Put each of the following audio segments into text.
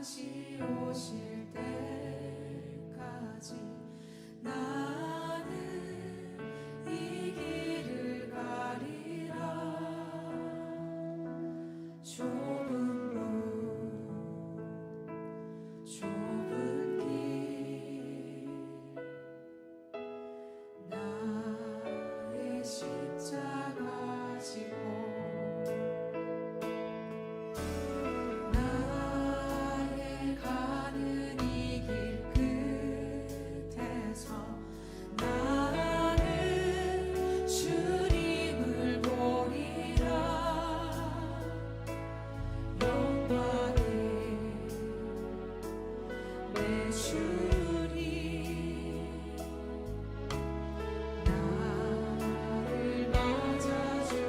다시 오실 때까지 나는 이 길을 가리라. 좁은 문 좁은 길 나의 십자가 지고 나의 가는 이 길 끝에서 나는 주님을 보리라. 영광의 내 주님 나를 맞아주시리.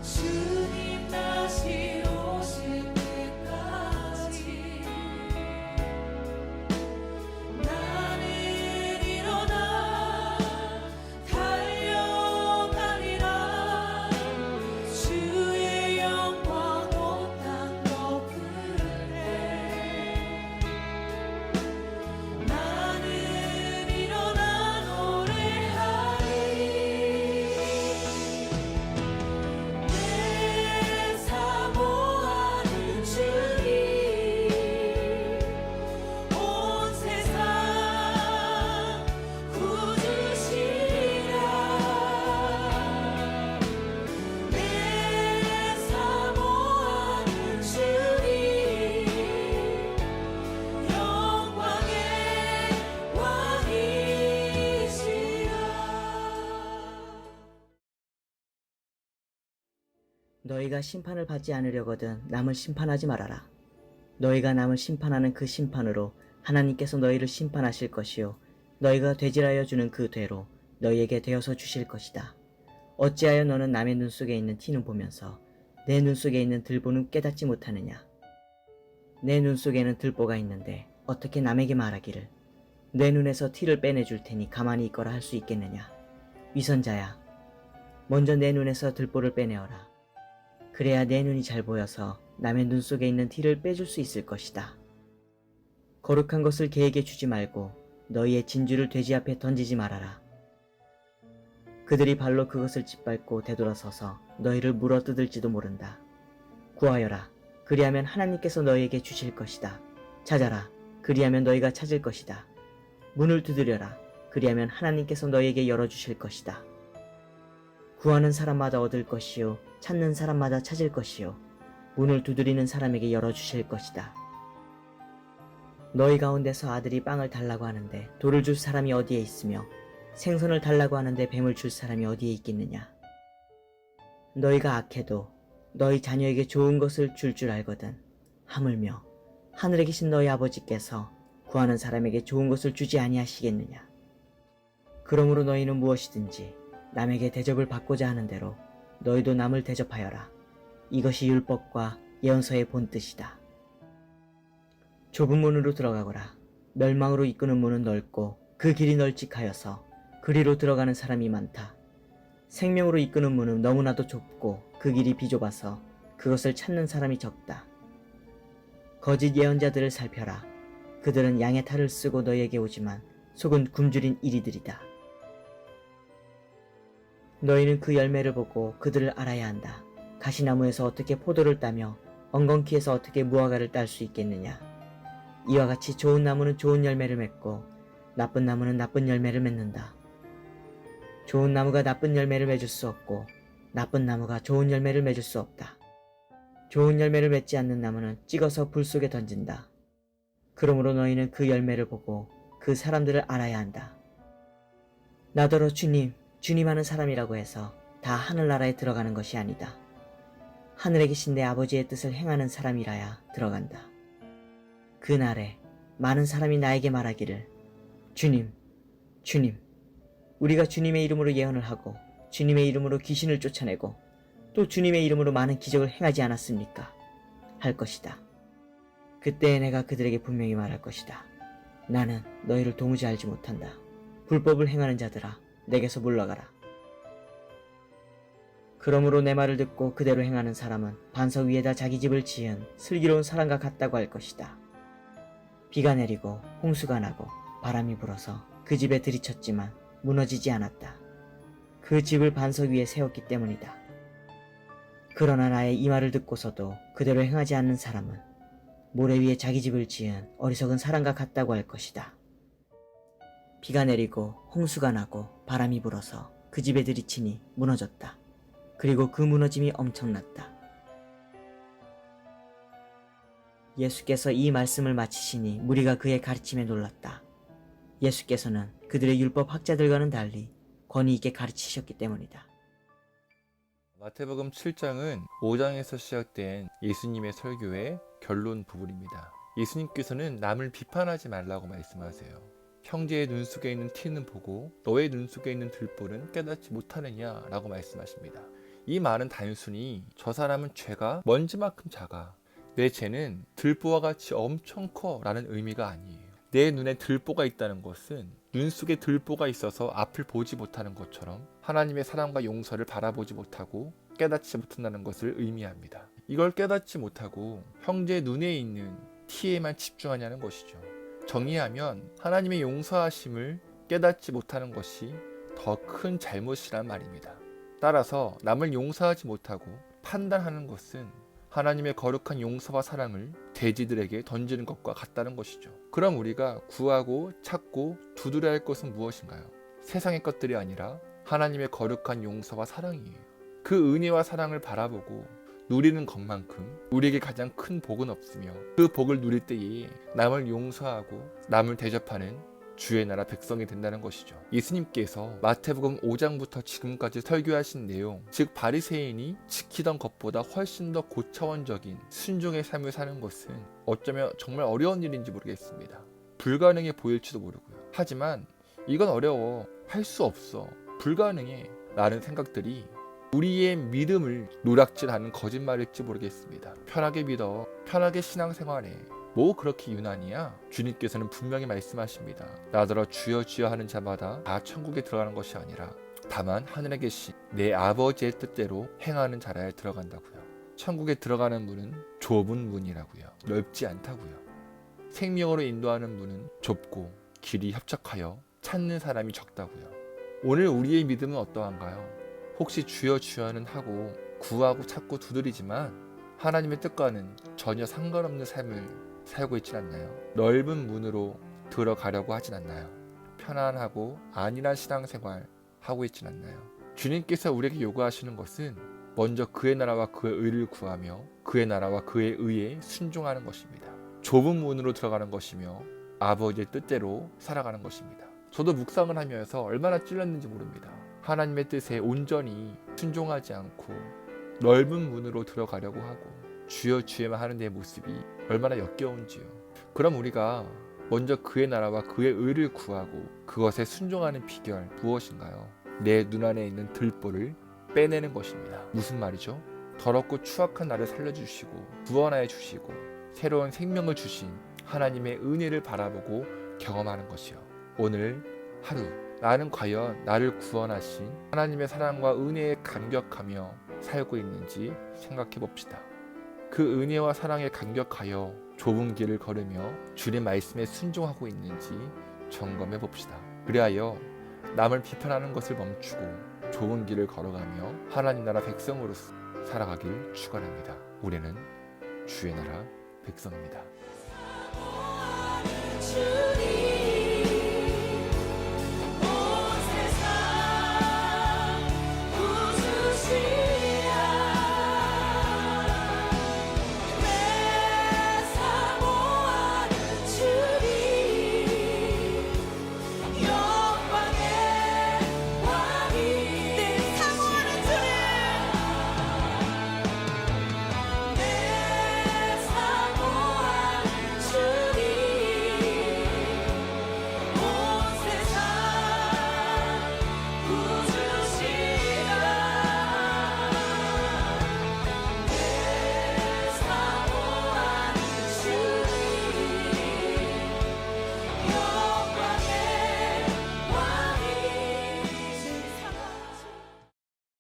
주님 다시 오실 때까지 나는 일어나 달려가리라. 주의 영광 온 땅 덮을 때 나는 일어나 노래하리. 내 사모하는 주님 온 세상 구주시라. 내 사모하는 주님 영광의 왕이시라. 너희가 심판을 받지 않으려거든 남을 심판하지 말아라. 너희가 남을 심판하는 그 심판으로 하나님께서 너희를 심판하실 것이요 너희가 되질하여 주는 그 되로 너희에게 되어서 주실 것이다. 어찌하여 너는 남의 눈 속에 있는 티는 보면서 내 눈 속에 있는 들보는 깨닫지 못하느냐. 내 눈 속에는 들보가 있는데 어떻게 남에게 말하기를 내 눈에서 티를 빼내줄 테니 가만히 있거라 할 수 있겠느냐. 위선자야, 먼저 내 눈에서 들보를 빼내어라. 그래야 내 눈이 잘 보여서 남의 눈 속에 있는 티를 빼줄 수 있을 것이다. 거룩한 것을 개에게 주지 말고 너희의 진주를 돼지 앞에 던지지 말아라. 그들이 발로 그것을 짓밟고 되돌아서서 너희를 물어뜯을지도 모른다. 구하여라, 그리하면 하나님께서 너희에게 주실 것이다. 찾아라, 그리하면 너희가 찾을 것이다. 문을 두드려라, 그리하면 하나님께서 너희에게 열어주실 것이다. 구하는 사람마다 얻을 것이요 찾는 사람마다 찾을 것이요 문을 두드리는 사람에게 열어주실 것이다. 너희 가운데서 아들이 빵을 달라고 하는데 돌을 줄 사람이 어디에 있으며 생선을 달라고 하는데 뱀을 줄 사람이 어디에 있겠느냐. 너희가 악해도 너희 자녀에게 좋은 것을 줄 알거든 하물며 하늘에 계신 너희 아버지께서 구하는 사람에게 좋은 것을 주지 아니하시겠느냐. 그러므로 너희는 무엇이든지 남에게 대접을 받고자 하는 대로 너희도 남을 대접하여라. 이것이 율법과 예언서의 본뜻이다. 좁은 문으로 들어가거라. 멸망으로 이끄는 문은 넓고 그 길이 널찍하여서 그리로 들어가는 사람이 많다. 생명으로 이끄는 문은 너무나도 좁고 그 길이 비좁아서 그것을 찾는 사람이 적다. 거짓 예언자들을 살펴라. 그들은 양의 탈을 쓰고 너희에게 오지만 속은 굶주린 이리들이다. 너희는 그 열매를 보고 그들을 알아야 한다. 가시나무에서 어떻게 포도를 따며 엉겅퀴에서 어떻게 무화과를 딸 수 있겠느냐. 이와 같이 좋은 나무는 좋은 열매를 맺고 나쁜 나무는 나쁜 열매를 맺는다. 좋은 나무가 나쁜 열매를 맺을 수 없고 나쁜 나무가 좋은 열매를 맺을 수 없다. 좋은 열매를 맺지 않는 나무는 찍어서 불 속에 던진다. 그러므로 너희는 그 열매를 보고 그 사람들을 알아야 한다. 나더러 주님 하는 사람이라고 해서 다 하늘나라에 들어가는 것이 아니다. 하늘에 계신 내 아버지의 뜻을 행하는 사람이라야 들어간다. 그날에 많은 사람이 나에게 말하기를 주님, 우리가 주님의 이름으로 예언을 하고 주님의 이름으로 귀신을 쫓아내고 또 주님의 이름으로 많은 기적을 행하지 않았습니까? 할 것이다. 그때 내가 그들에게 분명히 말할 것이다. 나는 너희를 도무지 알지 못한다. 불법을 행하는 자들아, 내게서 물러가라. 그러므로 내 말을 듣고 그대로 행하는 사람은 반석 위에다 자기 집을 지은 슬기로운 사람과 같다고 할 것이다. 비가 내리고 홍수가 나고 바람이 불어서 그 집에 들이쳤지만 무너지지 않았다. 그 집을 반석 위에 세웠기 때문이다. 그러나 나의 이 말을 듣고서도 그대로 행하지 않는 사람은 모래 위에 자기 집을 지은 어리석은 사람과 같다고 할 것이다. 비가 내리고 홍수가 나고 바람이 불어서 그 집에 들이치니 무너졌다. 그리고 그 무너짐이 엄청났다. 예수께서 이 말씀을 마치시니 무리가 그의 가르침에 놀랐다. 예수께서는 그들의 율법 학자들과는 달리 권위 있게 가르치셨기 때문이다. 마태복음 7장은 5장에서 시작된 예수님의 설교의 결론 부분입니다. 예수님께서는 남을 비판하지 말라고 말씀하세요. 형제의 눈 속에 있는 티는 보고 너의 눈 속에 있는 들불은 깨닫지 못하느냐라고 말씀하십니다. 이 말은 단순히 저 사람은 죄가 먼지만큼 작아, 내 죄는 들보와 같이 엄청 커 라는 의미가 아니에요. 내 눈에 들보가 있다는 것은 눈 속에 들보가 있어서 앞을 보지 못하는 것처럼 하나님의 사랑과 용서를 바라보지 못하고 깨닫지 못한다는 것을 의미합니다. 이걸 깨닫지 못하고 형제의 눈에 있는 티에만 집중하냐는 것이죠. 정리하면 하나님의 용서하심을 깨닫지 못하는 것이 더 큰 잘못이란 말입니다. 따라서 남을 용서하지 못하고 판단하는 것은 하나님의 거룩한 용서와 사랑을 돼지들에게 던지는 것과 같다는 것이죠. 그럼 우리가 구하고 찾고 두드려야 할 것은 무엇인가요? 세상의 것들이 아니라 하나님의 거룩한 용서와 사랑이에요. 그 은혜와 사랑을 바라보고 누리는 것만큼 우리에게 가장 큰 복은 없으며 그 복을 누릴 때에 남을 용서하고 남을 대접하는 주의 나라 백성이 된다는 것이죠. 예수님께서 마태복음 5장부터 지금까지 설교하신 내용, 즉 바리새인이 지키던 것보다 훨씬 더 고차원적인 순종의 삶을 사는 것은 어쩌면 정말 어려운 일인지 모르겠습니다. 불가능해 보일지도 모르고요. 하지만 이건 어려워, 할 수 없어, 불가능해 라는 생각들이 우리의 믿음을 노략질하는 거짓말일지 모르겠습니다. 편하게 믿어, 편하게 신앙생활해, 뭐 그렇게 유난이야? 주님께서는 분명히 말씀하십니다. 나더러 주여 주여 하는 자마다 다 천국에 들어가는 것이 아니라 다만 하늘에 계신 내 아버지의 뜻대로 행하는 자라에 들어간다고요. 천국에 들어가는 문은 좁은 문이라고요. 넓지 않다고요. 생명으로 인도하는 문은 좁고 길이 협착하여 찾는 사람이 적다고요. 오늘 우리의 믿음은 어떠한가요? 혹시 주여 주여는 하고 구하고 찾고 두드리지만 하나님의 뜻과는 전혀 상관없는 삶을 살고 있진 않나요? 넓은 문으로 들어가려고 하진 않나요? 편안하고 안일한 신앙생활 하고 있진 않나요? 주님께서 우리에게 요구하시는 것은 먼저 그의 나라와 그의 의를 구하며 그의 나라와 그의 의에 순종하는 것입니다. 좁은 문으로 들어가는 것이며 아버지의 뜻대로 살아가는 것입니다. 저도 묵상을 하면서 얼마나 찔렸는지 모릅니다. 하나님의 뜻에 온전히 순종하지 않고 넓은 문으로 들어가려고 하고 주여 주여만 하는 내 모습이 얼마나 역겨운지요. 그럼 우리가 먼저 그의 나라와 그의 의를 구하고 그것에 순종하는 비결 무엇인가요? 내 눈안에 있는 들보를 빼내는 것입니다. 무슨 말이죠? 더럽고 추악한 나를 살려주시고 구원하여 주시고 새로운 생명을 주신 하나님의 은혜를 바라보고 경험하는 것이요. 오늘 하루 나는 과연 나를 구원하신 하나님의 사랑과 은혜에 감격하며 살고 있는지 생각해 봅시다. 그 은혜와 사랑에 감격하여 좁은 길을 걸으며 주님 말씀에 순종하고 있는지 점검해 봅시다. 그리하여 남을 비판하는 것을 멈추고 좁은 길을 걸어가며 하나님 나라 백성으로서 살아가길 축원합니다. 우리는 주의 나라 백성입니다. 주님